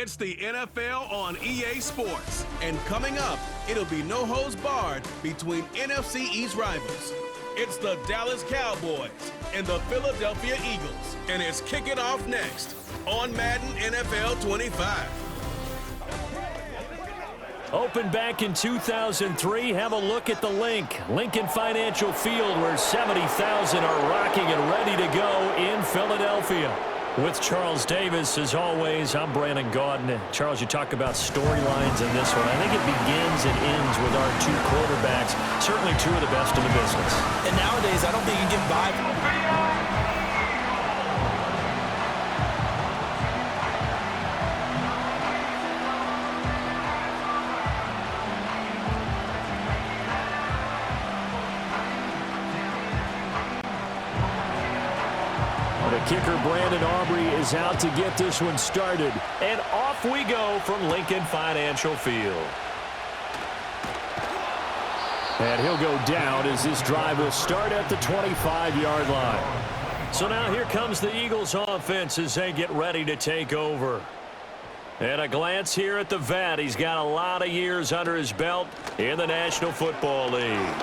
It's the NFL on EA Sports. And coming up, it'll be no holds barred between NFC East rivals. It's the Dallas Cowboys and the Philadelphia Eagles. And it's kicking off next on Madden NFL 25. Opened back in 2003, have a look at the Lincoln Financial Field, where 70,000 are rocking and ready to go in Philadelphia. With Charles Davis, as always, I'm Brandon Gaudin. Charles, you talk about storylines in this one. I think it begins and ends with our two quarterbacks, certainly two of the best in the business. And nowadays, I don't think you can get by. The kicker, Brandon Aubrey, is out to get this one started. And off we go from Lincoln Financial Field. And he'll go down as this drive will start at the 25-yard line. So now here comes the Eagles offense as they get ready to take over. And a glance here at the vet. He's got a lot of years under his belt in the National Football League.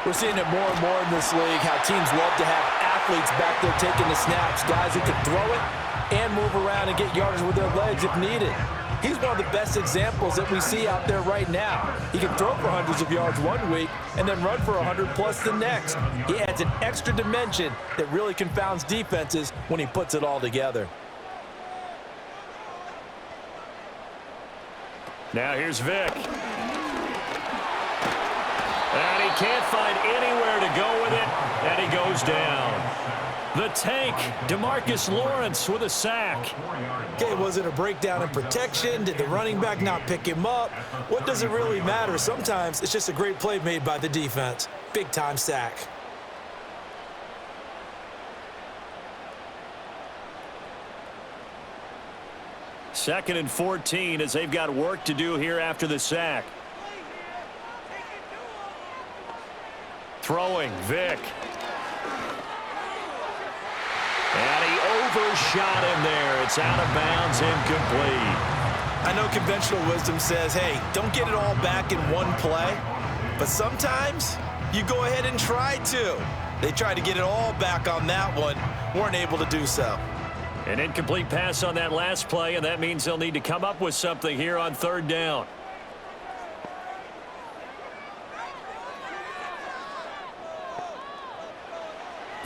We're seeing it more and more in this league, how teams love to have athletes back there taking the snaps, guys who can throw it and move around and get yardage with their legs if needed. He's one of the best examples that we see out there right now. He can throw for hundreds of yards one week and then run for 100+ the next. He adds an extra dimension that really confounds defenses when he puts it all together. Now here's Vic. And he can't find anywhere to go with it, and he goes down. The tank, DeMarcus Lawrence with a sack. Okay, was it a breakdown in protection? Did the running back not pick him up? What does it really matter? Sometimes it's just a great play made by the defense. Big-time sack. Second and 14 as they've got work to do here after the sack. Throwing, Vic. And he overshot him there. It's out of bounds, incomplete. I know conventional wisdom says, hey, don't get it all back in one play. But sometimes you go ahead and try to. They tried to get it all back on that one. Weren't able to do so. An incomplete pass on that last play, and that means they'll need to come up with something here on third down.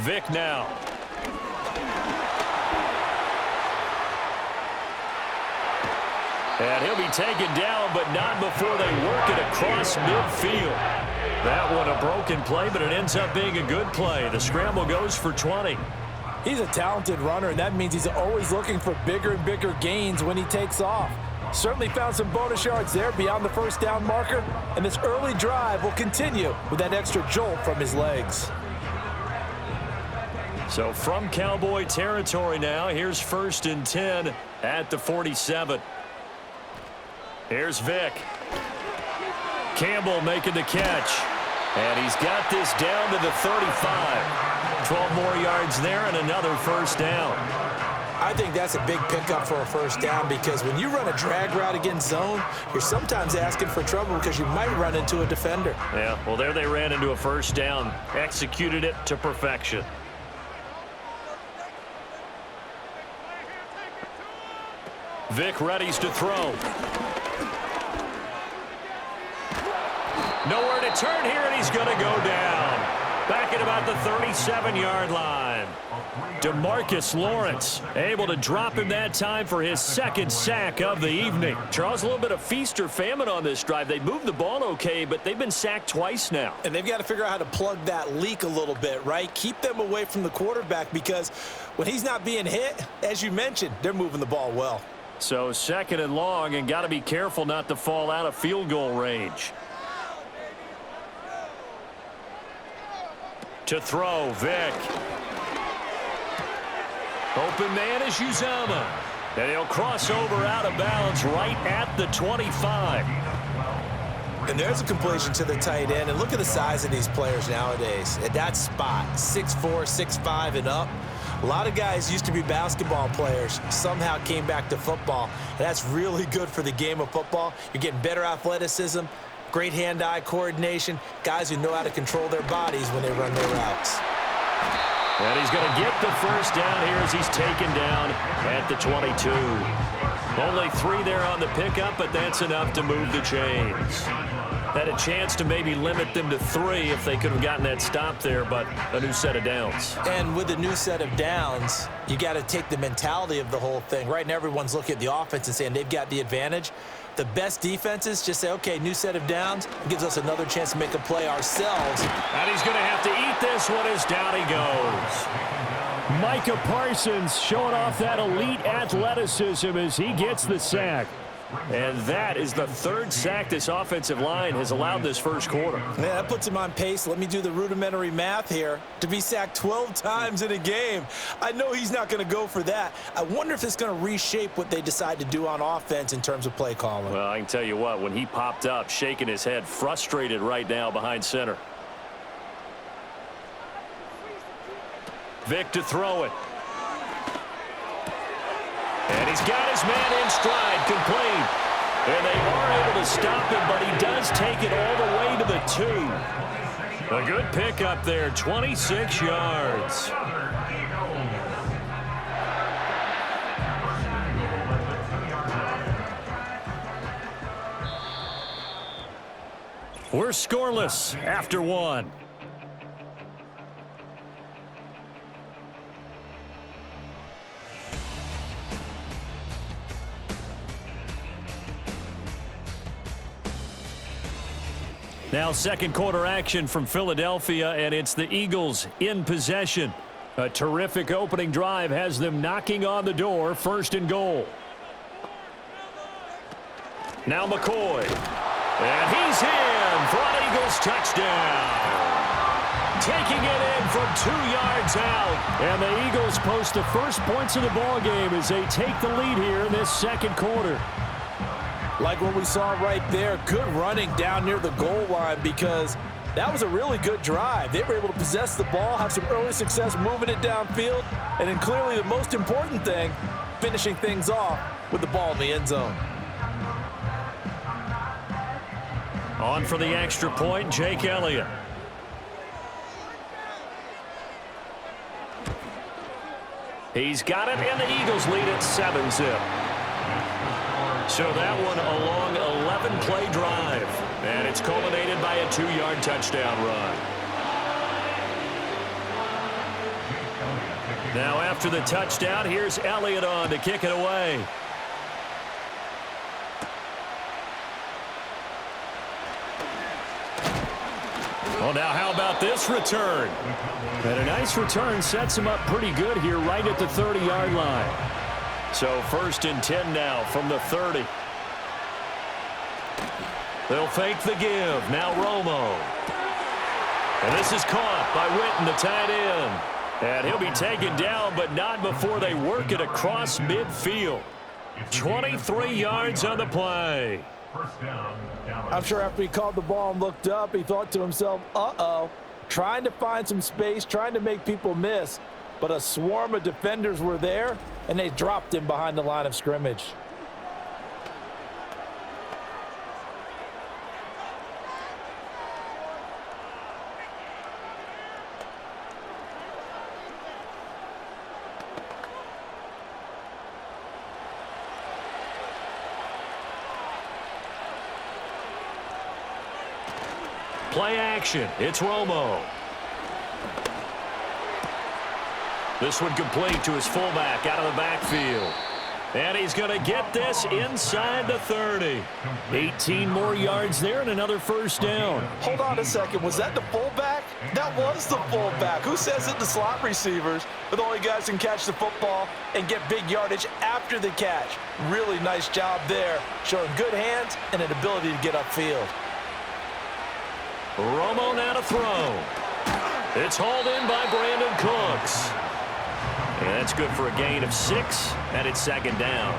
Vic now. And he'll be taken down, but not before they work it across midfield. That one a broken play, but it ends up being a good play. The scramble goes for 20. He's a talented runner, and that means he's always looking for bigger and bigger gains when he takes off. Certainly found some bonus yards there beyond the first down marker, and this early drive will continue with that extra jolt from his legs. So from Cowboy territory now, here's 1st and 10 at the 47. Here's Vic. Campbell making the catch. And he's got this down to the 35. 12 more yards there and another first down. I think that's a big pickup for a first down because when you run a drag route against zone, you're sometimes asking for trouble because you might run into a defender. Yeah, well, there they ran into a first down. Executed it to perfection. Vic readies to throw. Nowhere to turn here, and he's going to go down. Back at about the 37-yard line. DeMarcus Lawrence able to drop him that time for his second sack of the evening. Charles, a little bit of feast or famine on this drive. They moved the ball okay, but they've been sacked twice now. And they've got to figure out how to plug that leak a little bit, right? Keep them away from the quarterback because when he's not being hit, as you mentioned, they're moving the ball well. So second and long, and got to be careful not to fall out of field goal range. To throw, Vic. Open man is Uzama. And he'll cross over out of bounds right at the 25. And there's a completion to the tight end. And look at the size of these players nowadays. At that spot, 6'4", 6'5", and up. A lot of guys used to be basketball players, somehow came back to football. And that's really good for the game of football. You're getting better athleticism, great hand-eye coordination, guys who know how to control their bodies when they run their routes. And he's going to get the first down here as he's taken down at the 22. Only 3 there on the pickup, but that's enough to move the chains. Had a chance to maybe limit them to 3 if they could have gotten that stop there, but a new set of downs. And with a new set of downs, you got to take the mentality of the whole thing. Right now, everyone's looking at the offense and saying they've got the advantage. The best defenses just say, okay, new set of downs. It gives us another chance to make a play ourselves. And he's going to have to eat this one as down he goes. Micah Parsons showing off that elite athleticism as he gets the sack. And that is the 3rd sack this offensive line has allowed this first quarter. Man, that puts him on pace. Let me do the rudimentary math here. To be sacked 12 times in a game, I know he's not going to go for that. I wonder if it's going to reshape what they decide to do on offense in terms of play calling. Well, I can tell you what, when he popped up, shaking his head, frustrated right now behind center. Vic to throw it. And he's got his man in stride, complete. And they are able to stop him, but he does take it all the way to the 2. A good pickup there, 26 yards. We're scoreless after 1. Now second quarter action from Philadelphia, and it's the Eagles in possession. A terrific opening drive has them knocking on the door, 1st and goal. Now McCoy. And he's in for an Eagles touchdown. Taking it in from 2 yards out. And the Eagles post the first points of the ball game as they take the lead here in this second quarter. Like what we saw right there, good running down near the goal line because that was a really good drive. They were able to possess the ball, have some early success moving it downfield, and then clearly the most important thing, finishing things off with the ball in the end zone. On for the extra point, Jake Elliott. He's got it, and the Eagles lead at 7-zip. So that one a long 11-play drive, and it's culminated by a 2-yard touchdown run. Now after the touchdown, here's Elliott on to kick it away. Well, now how about this return? And a nice return sets him up pretty good here right at the 30-yard line. So 1st and 10 now from the 30. They'll fake the give. Now Romo. And this is caught by Witten, the tight end. And he'll be taken down, but not before they work it across midfield. 23 yards on the play. I'm sure after he called the ball and looked up, he thought to himself, uh-oh, trying to find some space, trying to make people miss. But a swarm of defenders were there, and they dropped him behind the line of scrimmage. Play action. It's Romo. This one complete to his fullback out of the backfield. And he's going to get this inside the 30. 18 more yards there and another first down. Hold on a second. Was that the fullback? That was the fullback. Who says it? The slot receivers. But only guys can catch the football and get big yardage after the catch. Really nice job there, showing good hands and an ability to get upfield. Romo now to throw. It's hauled in by Brandon Cooks. And that's good for a gain of 6, and it's 2nd down.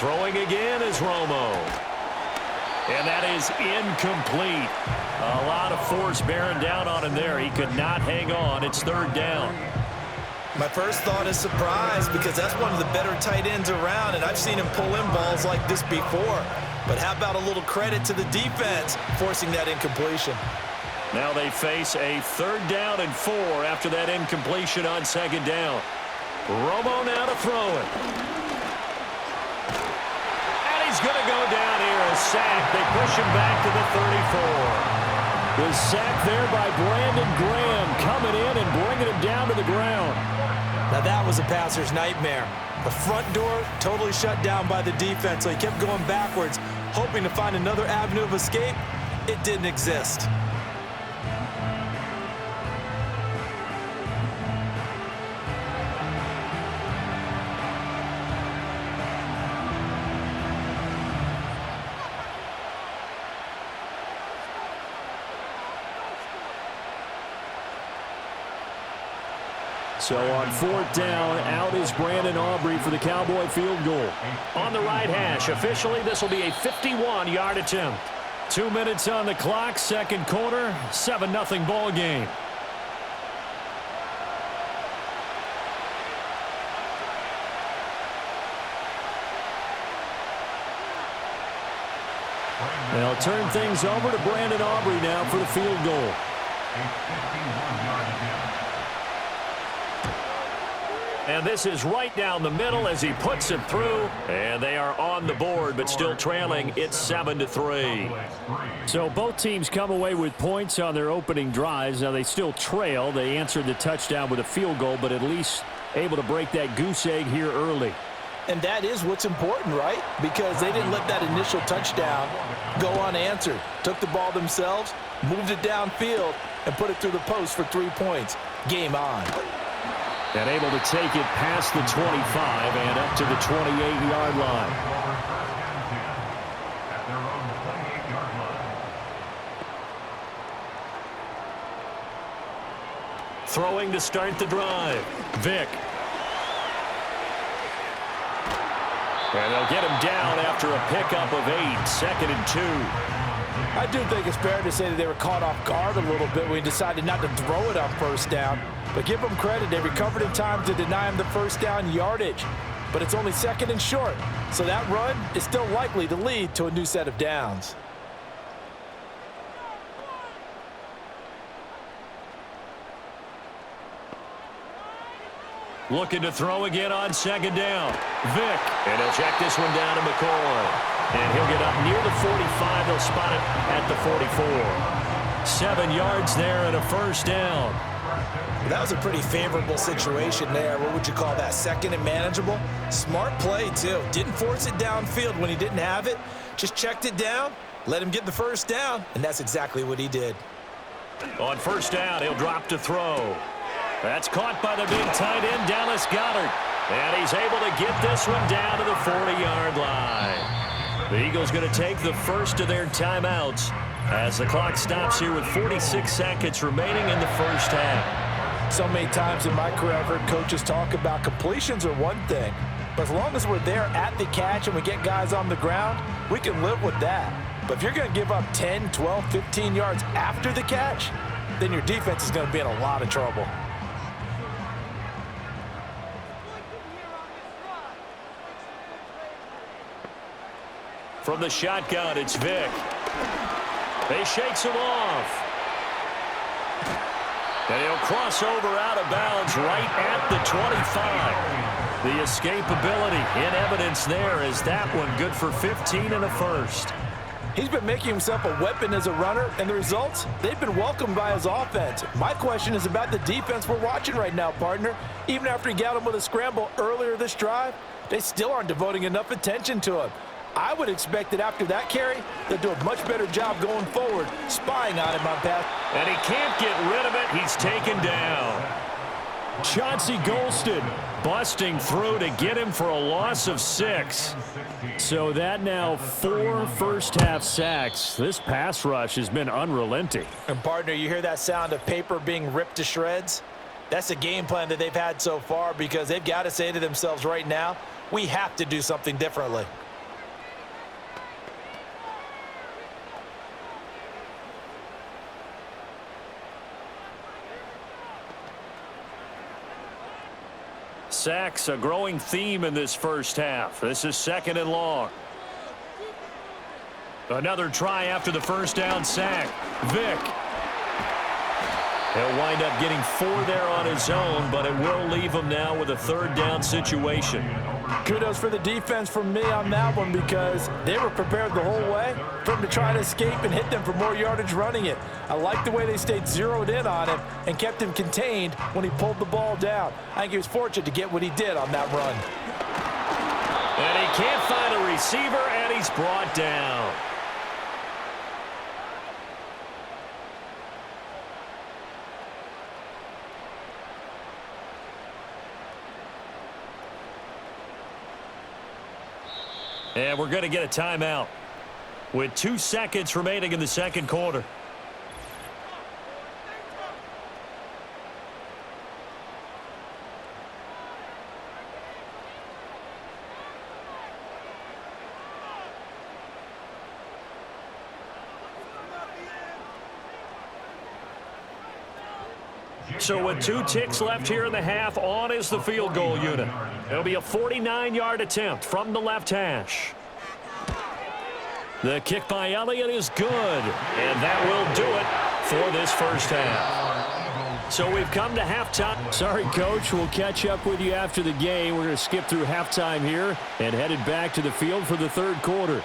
Throwing again is Romo. And that is incomplete. A lot of force bearing down on him there. He could not hang on. It's third down. My first thought is surprise, because that's one of the better tight ends around, and I've seen him pull in balls like this before. But how about a little credit to the defense forcing that incompletion? Now they face a 3rd down and 4 after that incompletion on 2nd down. Romo now to throw it. And he's going to go down here, a sack. They push him back to the 34. The sack there by Brandon Graham, coming in and bringing him down to the ground. Now that was a passer's nightmare. The front door totally shut down by the defense, so he kept going backwards, hoping to find another avenue of escape. It didn't exist. So on 4th down, out is Brandon Aubrey for the Cowboy field goal. On the right hash, officially this will be a 51-yard attempt. 2 minutes on the clock, 2nd quarter, 7-0 ball game. They'll turn things over to Brandon Aubrey now for the field goal. And this is right down the middle as he puts it through. And they are on the board, but still trailing. It's 7-3. So both teams come away with points on their opening drives. Now they still trail. They answered the touchdown with a field goal, but at least able to break that goose egg here early. And that is what's important, right? Because they didn't let that initial touchdown go unanswered. Took the ball themselves, moved it downfield, and put it through the post for 3 points. Game on. And able to take it past the 25 and up to the 28-yard line. Throwing to start the drive. Vick. And they'll get him down after a pickup of 8, 2nd and 2. I do think it's fair to say that they were caught off guard a little bit when he decided not to throw it on 1st down. But give them credit, they recovered in time to deny him the 1st down yardage. But it's only 2nd and short, so that run is still likely to lead to a new set of downs. Looking to throw again on 2nd down. Vick. And he'll check this one down to McCoy. And he'll get up near the 45. They'll spot it at the 44. 7 yards there and a 1st down. That was a pretty favorable situation there. What would you call that? 2nd and manageable? Smart play, too. Didn't force it downfield when he didn't have it. Just checked it down, let him get the 1st down, and that's exactly what he did. On 1st down, he'll drop to throw. That's caught by the big tight end, Dallas Goedert. And he's able to get this one down to the 40-yard line. The Eagles going to take the first of their timeouts as the clock stops here with 46 seconds remaining in the 1st half. So many times in my career I've heard coaches talk about completions are one thing, but as long as we're there at the catch and we get guys on the ground, we can live with that. But if you're going to give up 10, 12, 15 yards after the catch, then your defense is going to be in a lot of trouble. From the shotgun, it's Vick. He shakes him off. And he'll cross over out of bounds right at the 25. The escapability in evidence there as that one good for 15 and a 1st. He's been making himself a weapon as a runner, and the results, they've been welcomed by his offense. My question is about the defense we're watching right now, partner. Even after he got him with a scramble earlier this drive, they still aren't devoting enough attention to him. I would expect that after that carry, they'll do a much better job going forward, spying on him on pass. And he can't get rid of it. He's taken down. Chauncey Golston busting through to get him for a loss of 6. So that now 4 first-half sacks. This pass rush has been unrelenting. And, partner, you hear that sound of paper being ripped to shreds? That's a game plan that they've had so far because they've got to say to themselves right now, we have to do something differently. sacks a growing theme in this first half. This is 2nd and long. Another try after the first down sack. Vick. He'll wind up getting 4 there on his own, but it will leave him now with a 3rd down situation. Kudos for the defense from me on that one because they were prepared the whole way for him to try to escape and hit them for more yardage running it. I like the way they stayed zeroed in on him and kept him contained when he pulled the ball down. I think he was fortunate to get what he did on that run. And he can't find a receiver, and he's brought down. And we're going to get a timeout with 2 seconds remaining in the second quarter. So with 2 ticks left here in the half, on is the field goal unit. It'll be a 49-yard attempt from the left hash. The kick by Elliott is good, and that will do it for this first half. So we've come to halftime. Sorry, Coach. We'll catch up with you after the game. We're going to skip through halftime here and headed back to the field for the 3rd quarter.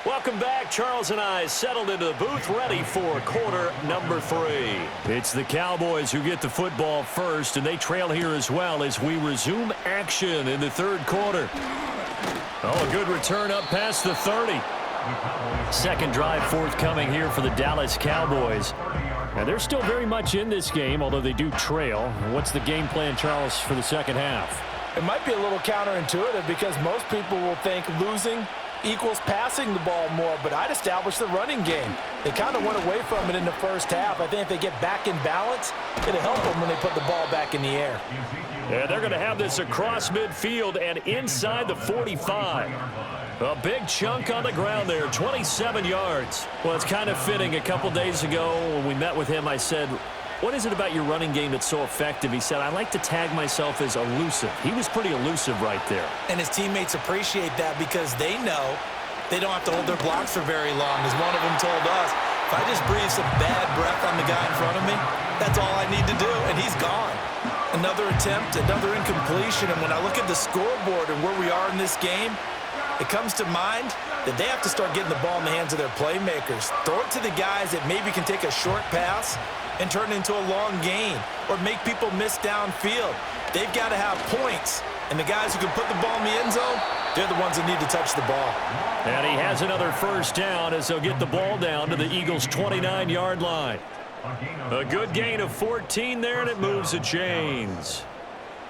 Welcome back. Charles and I settled into the booth, ready for quarter number 3. It's the Cowboys who get the football first, and they trail here as well as we resume action in the 3rd quarter. Oh, a good return up past the 30. Second drive forthcoming here for the Dallas Cowboys. Now, they're still very much in this game, although they do trail. What's the game plan, Charles, for the second half? It might be a little counterintuitive because most people will think losing equals passing the ball more, but I'd establish the running game. They kind of went away from it in the first half. I think if they get back in balance, it'll help them when they put the ball back in the air. Yeah, they're going to have this across midfield and inside the 45. A big chunk on the ground there, 27 yards. Well, it's kind of fitting. A couple days ago when we met with him, I said, what is it about your running game that's so effective? He said, I like to tag myself as elusive. He was pretty elusive right there. And his teammates appreciate that because they know they don't have to hold their blocks for very long. As one of them told us, if I just breathe some bad breath on the guy in front of me, that's all I need to do, and he's gone. Another attempt, another incompletion, and when I look at the scoreboard and where we are in this game, it comes to mind that they have to start getting the ball in the hands of their playmakers. Throw it to the guys that maybe can take a short pass and turn it into a long gain or make people miss downfield. They've got to have points, and the guys who can put the ball in the end zone, they're the ones that need to touch the ball. And he has another first down as they'll get the ball down to the Eagles' 29-yard line. A good gain of 14 there, and it moves the chains.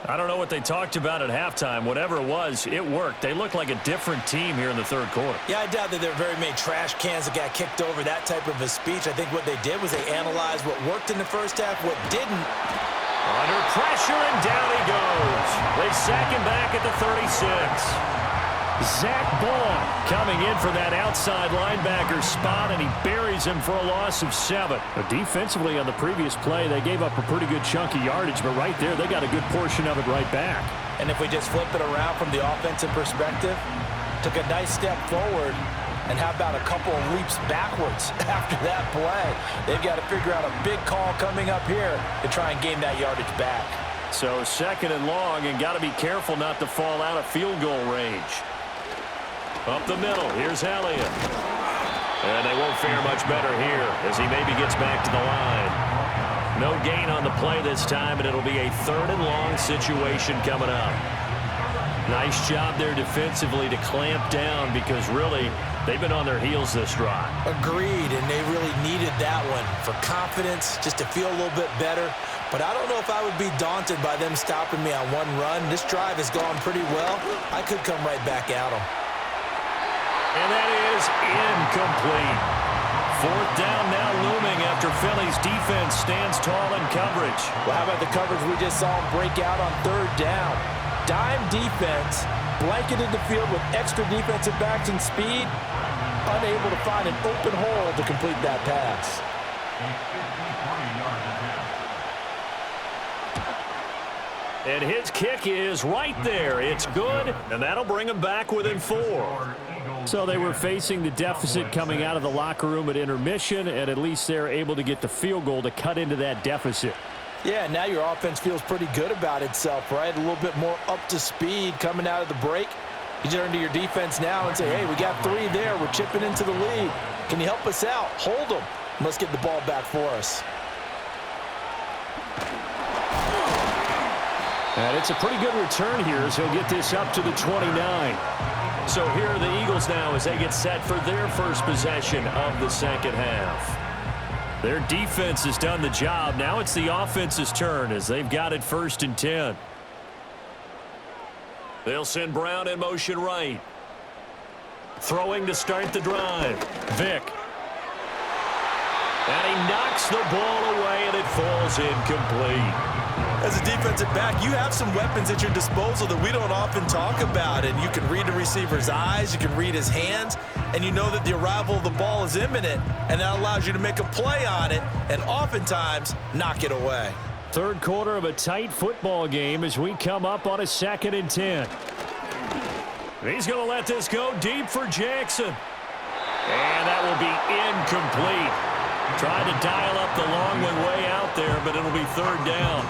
I don't know what they talked about at halftime. Whatever it was, it worked. They look like a different team here in the 3rd quarter. Yeah, I doubt that there were very many trash cans that got kicked over, that type of a speech. I think what they did was they analyzed what worked in the first half, what didn't. Under pressure, and down he goes. They sack him back at the 36. Zach Ball coming in for that outside linebacker spot, and he buries him for a loss of 7. Defensively on the previous play, they gave up a pretty good chunk of yardage, but right there, they got a good portion of it right back. And if we just flip it around from the offensive perspective, took a nice step forward, and how about a couple of leaps backwards after that play? They've got to figure out a big call coming up here to try and gain that yardage back. So 2nd and long, and got to be careful not to fall out of field goal range. Up the middle, here's Elliott. And they won't fare much better here as he maybe gets back to the line. No gain on the play this time, and it'll be a 3rd and long situation coming up. Nice job there defensively to clamp down because really they've been on their heels this drive. Agreed, and they really needed that one for confidence, just to feel a little bit better. But I don't know if I would be daunted by them stopping me on one run. This drive has gone pretty well. I could come right back at them. And that is incomplete. 4th down now looming after Philly's defense stands tall in coverage. Well, how about the coverage we just saw them break out on 3rd down? Dime defense, blanketed the field with extra defensive backs and speed, unable to find an open hole to complete that pass. And his kick is right there. It's good, and that'll bring him back within 4. So they were facing the deficit coming out of the locker room at intermission, and at least they're able to get the field goal to cut into that deficit. Yeah, now your offense feels pretty good about itself, right? A little bit more up to speed coming out of the break. You turn to your defense now and say, hey, we got 3 there. We're chipping into the lead. Can you help us out? Hold them. Let's get the ball back for us. And it's a pretty good return here as he'll get this up to the 29. So here are the Eagles now as they get set for their first possession of the second half. Their defense has done the job. Now it's the offense's turn as they've got it 1st and 10. They'll send Brown in motion right. Throwing to start the drive. Vick. And he knocks the ball away, and it falls incomplete. As a defensive back, you have some weapons at your disposal that we don't often talk about. And you can read the receiver's eyes, you can read his hands, and you know that the arrival of the ball is imminent, and that allows you to make a play on it and oftentimes knock it away. Third quarter of a tight football game as we come up on a 2nd and 10. He's going to let this go deep for Jackson. And that will be incomplete. Tried to dial up the long way out there, but it'll be 3rd down.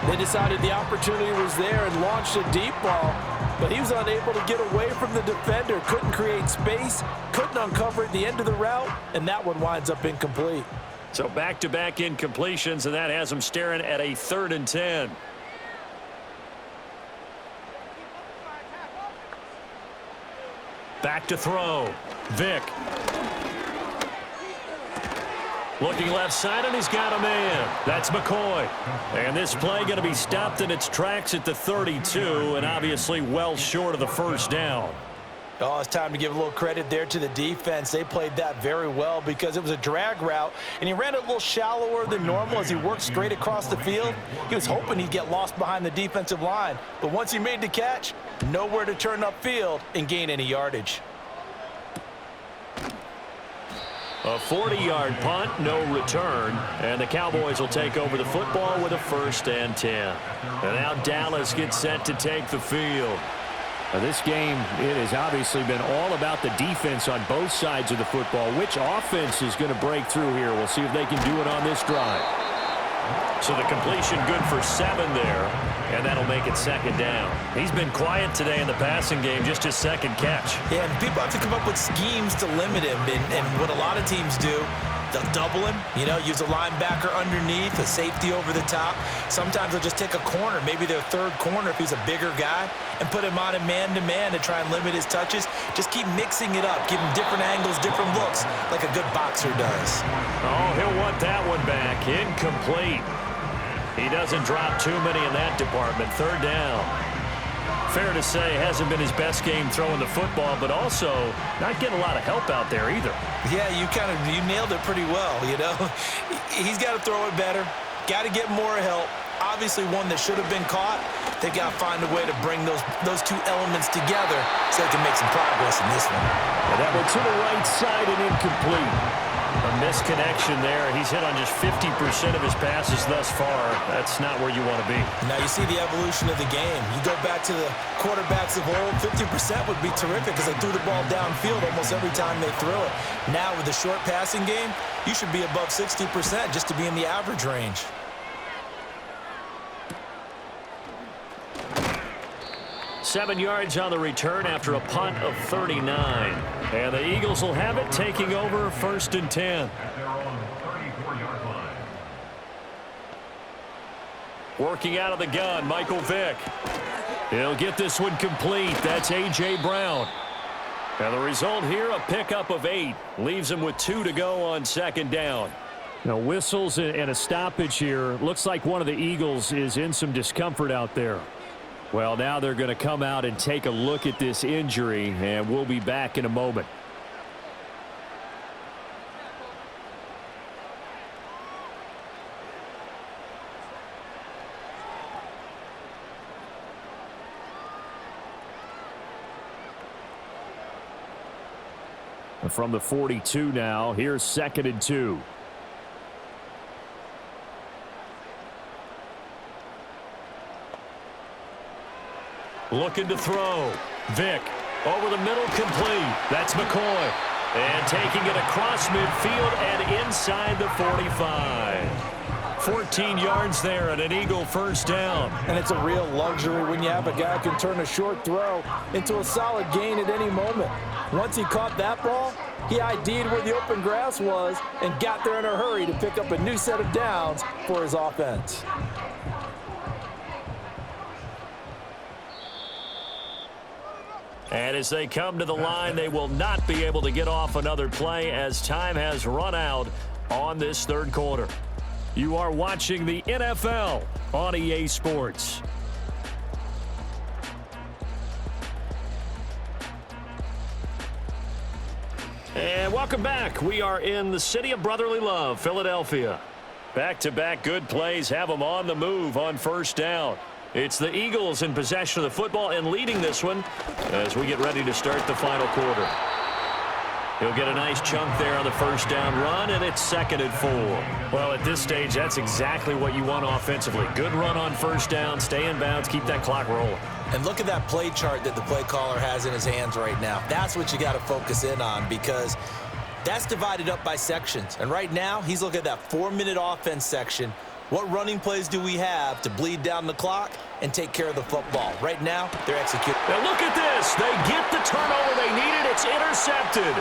They decided the opportunity was there and launched a deep ball, but he was unable to get away from the defender, couldn't create space, couldn't uncover at the end of the route, and that one winds up incomplete. So back-to-back incompletions, and that has him staring at a 3rd and 10. Back to throw. Vick. Looking left side, and he's got a man. That's McCoy. And this play going to be stopped in its tracks at the 32, and obviously well short of the 1st down. Oh, it's time to give a little credit there to the defense. They played that very well because it was a drag route, and he ran it a little shallower than normal as he worked straight across the field. He was hoping he'd get lost behind the defensive line, but once he made the catch, nowhere to turn upfield and gain any yardage. A 40-yard punt, no return, and the Cowboys will take over the football with a 1st and 10. And now Dallas gets set to take the field. Now this game, it has obviously been all about the defense on both sides of the football. Which offense is going to break through here? We'll see if they can do it on this drive. So the completion good for 7 there, and that'll make it 2nd down. He's been quiet today in the passing game, just his 2nd catch. Yeah, and people have to come up with schemes to limit him, and what a lot of teams do, they'll double him, use a linebacker underneath, a safety over the top. Sometimes they'll just take a corner, maybe their 3rd corner if he's a bigger guy, and put him on a man-to-man to try and limit his touches. Just keep mixing it up, give him different angles, different looks, like a good boxer does. Oh, he'll want that one back. Incomplete. He doesn't drop too many in that department. 3rd down. Fair to say, hasn't been his best game throwing the football, but also not getting a lot of help out there either. Yeah, you nailed it pretty well, He's got to throw it better, got to get more help. Obviously one that should have been caught. They got to find a way to bring those 2 elements together so they can make some progress in this one. And that one to the right side and incomplete. A misconnection there. He's hit on just 50% of his passes thus far. That's not where you want to be. Now you see the evolution of the game. You go back to the quarterbacks of old, 50% would be terrific because they threw the ball downfield almost every time they threw it. Now with the short passing game, you should be above 60% just to be in the average range. Seven yards on the return after a punt of 39. And the Eagles will have it, taking over 1st and 10. Working out of the gun, Michael Vick. He'll get this one complete. That's A.J. Brown. And the result here, a pickup of 8. Leaves him with 2 to go on 2nd down. Now whistles and a stoppage here. Looks like one of the Eagles is in some discomfort out there. Well, now they're going to come out and take a look at this injury, and we'll be back in a moment. From the 42 now, here's 2nd and 2. Looking to throw. Vick over the middle, complete. That's McCoy. And taking it across midfield and inside the 45. 14 yards there and an Eagle first down. And it's a real luxury when you have a guy who can turn a short throw into a solid gain at any moment. Once he caught that ball, he ID'd where the open grass was and got there in a hurry to pick up a new set of downs for his offense. And as they come to the line, they will not be able to get off another play as time has run out on this third quarter. You are watching the NFL on EA Sports. And welcome back. We are in the city of brotherly love, Philadelphia. Back-to-back good plays have them on the move on first down. It's the Eagles in possession of the football and leading this one as we get ready to start the final quarter. He'll get a nice chunk there on the first down run, and it's 2nd and 4. Well, at this stage, that's exactly what you want offensively. Good run on first down, stay in bounds, keep that clock rolling. And look at that play chart that the play caller has in his hands right now. That's what you got to focus in on because that's divided up by sections. And right now, he's looking at that 4-minute offense section. What running plays do we have to bleed down the clock and take care of the football? Right now, they're executing. Now look at this. They get the turnover they needed. It's intercepted.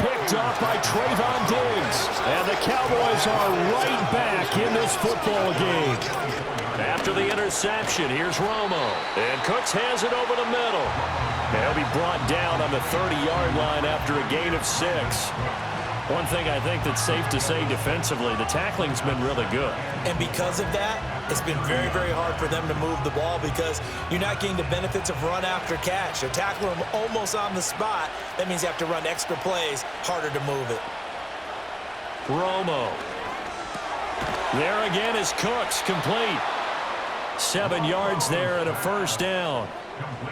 Picked off by Trayvon Diggs. And the Cowboys are right back in this football game. After the interception, here's Romo. And Cooks has it over the middle. They'll be brought down on the 30-yard line after a gain of 6. One thing I think that's safe to say defensively, the tackling's been really good. And because of that, it's been very, very hard for them to move the ball because you're not getting the benefits of run after catch. They're tackling them almost on the spot. That means you have to run extra plays, harder to move it. Romo. There again is Cooks, complete. 7 yards there and a first down.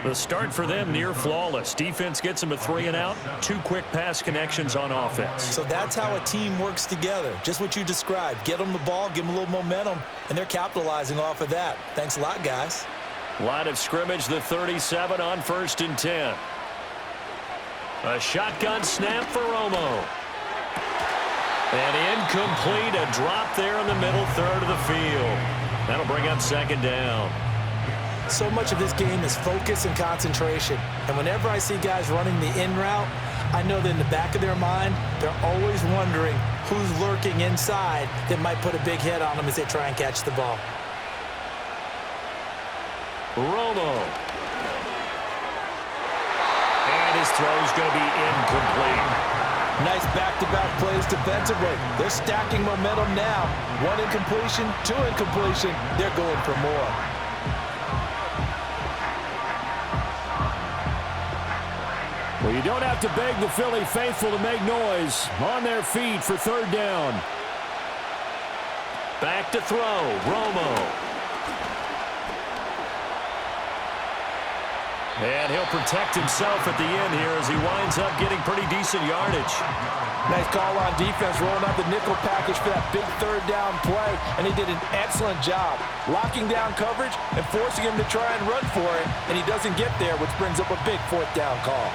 The start for them near flawless. Defense gets them a 3 and out. 2 quick pass connections on offense. So that's how a team works together. Just what you described. Get them the ball, give them a little momentum, and they're capitalizing off of that. Thanks a lot, guys. Line of scrimmage, the 37 on 1st and 10. A shotgun snap for Romo. And incomplete. A drop there in the middle third of the field. That'll bring up 2nd down. So much of this game is focus and concentration. And whenever I see guys running the in route, I know that in the back of their mind, they're always wondering who's lurking inside that might put a big hit on them as they try and catch the ball. Romo. And his throw's going to be incomplete. Nice back-to-back plays defensively. They're stacking momentum now. 1 incompletion, 2 incompletion. They're going for more. Well, you don't have to beg the Philly faithful to make noise. On their feet for 3rd down. Back to throw. Romo. And he'll protect himself at the end here as he winds up getting pretty decent yardage. Nice call on defense, rolling out the nickel package for that big 3rd down play. And he did an excellent job locking down coverage and forcing him to try and run for it. And he doesn't get there, which brings up a big 4th down call.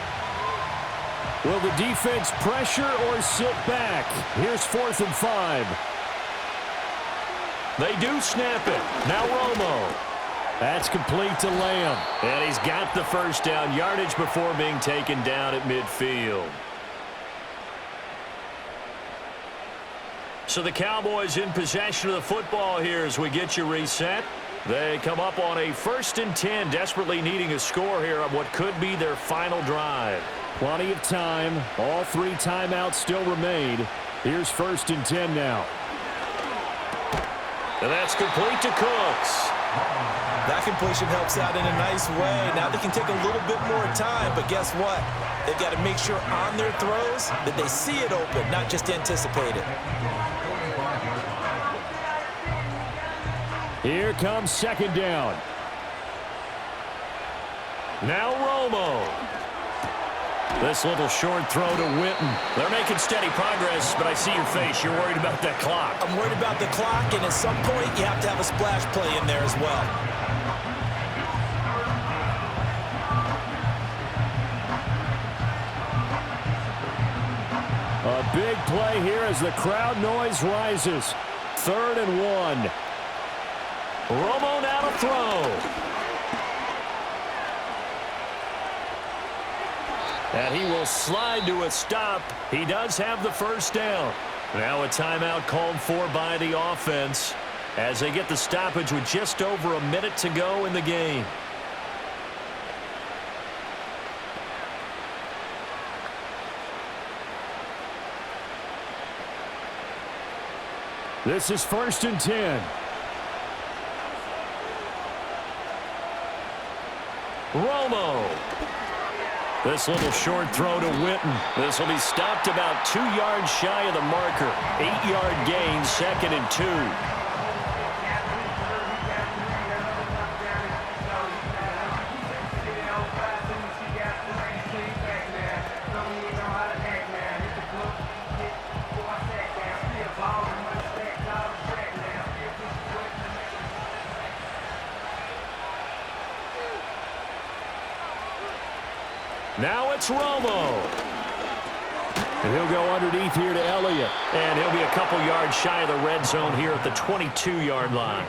Will the defense pressure or sit back? Here's 4th and 5. They do snap it. Now Romo. That's complete to Lamb. And he's got the first down yardage before being taken down at midfield. So the Cowboys in possession of the football here as we get you reset. They come up on a 1st and 10, desperately needing a score here on what could be their final drive. Plenty of time. All 3 timeouts still remain. Here's 1st and 10 now. And that's complete to Cooks. That completion helps out in a nice way. Now they can take a little bit more time, but guess what? They've got to make sure on their throws that they see it open, not just anticipate it. Here comes 2nd down. Now Romo. This little short throw to Witten. They're making steady progress, but I see your face. You're worried about that clock. I'm worried about the clock, and at some point, you have to have a splash play in there as well. A big play here as the crowd noise rises. 3rd and 1. Romo now to throw. And he will slide to a stop. He does have the first down. Now a timeout called for by the offense as they get the stoppage with just over a minute to go in the game. This is 1st and 10. Romo. This little short throw to Witten. This will be stopped about 2 yards shy of the marker. 8-yard gain, 2nd and 2. Now it's Romo. And he'll go underneath here to Elliott. And he'll be a couple yards shy of the red zone here at the 22-yard line.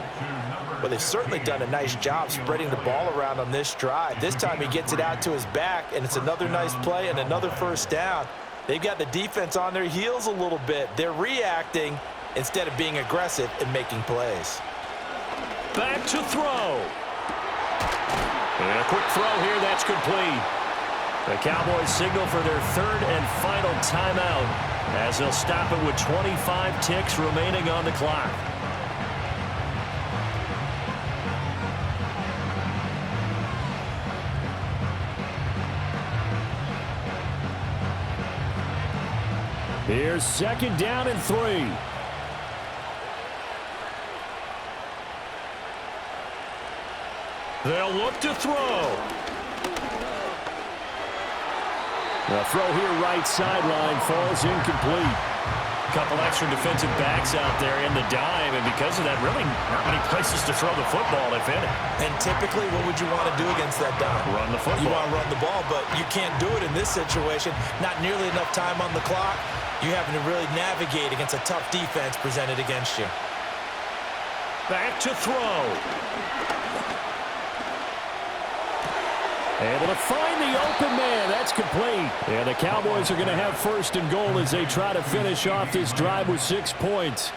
Well, they've certainly done a nice job spreading the ball around on this drive. This time he gets it out to his back, and it's another nice play and another first down. They've got the defense on their heels a little bit. They're reacting instead of being aggressive and making plays. Back to throw. And a quick throw here, that's complete. The Cowboys signal for their 3rd and final timeout as they'll stop it with 25 ticks remaining on the clock. Here's 2nd down and 3. They'll look to throw. The throw here right sideline falls incomplete. A couple extra defensive backs out there in the dime, and because of that, really not many places to throw the football, if any. And typically, what would you want to do against that dime? Run the football. You want to run the ball, but you can't do it in this situation. Not nearly enough time on the clock. You're having to really navigate against a tough defense presented against you. Back to throw. Able to find the open man. That's complete. And the Cowboys are going to have 1st and goal as they try to finish off this drive with 6 points.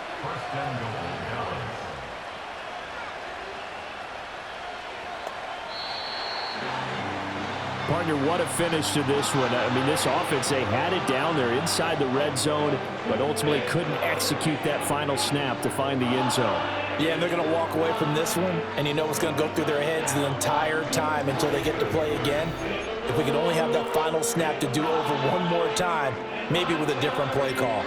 Partner, what a finish to this one. I mean, this offense, they had it down there inside the red zone, but ultimately couldn't execute that final snap to find the end zone. Yeah, and they're going to walk away from this one, and you know what's going to go through their heads the entire time until they get to play again. If we could only have that final snap to do over one more time, maybe with a different play call.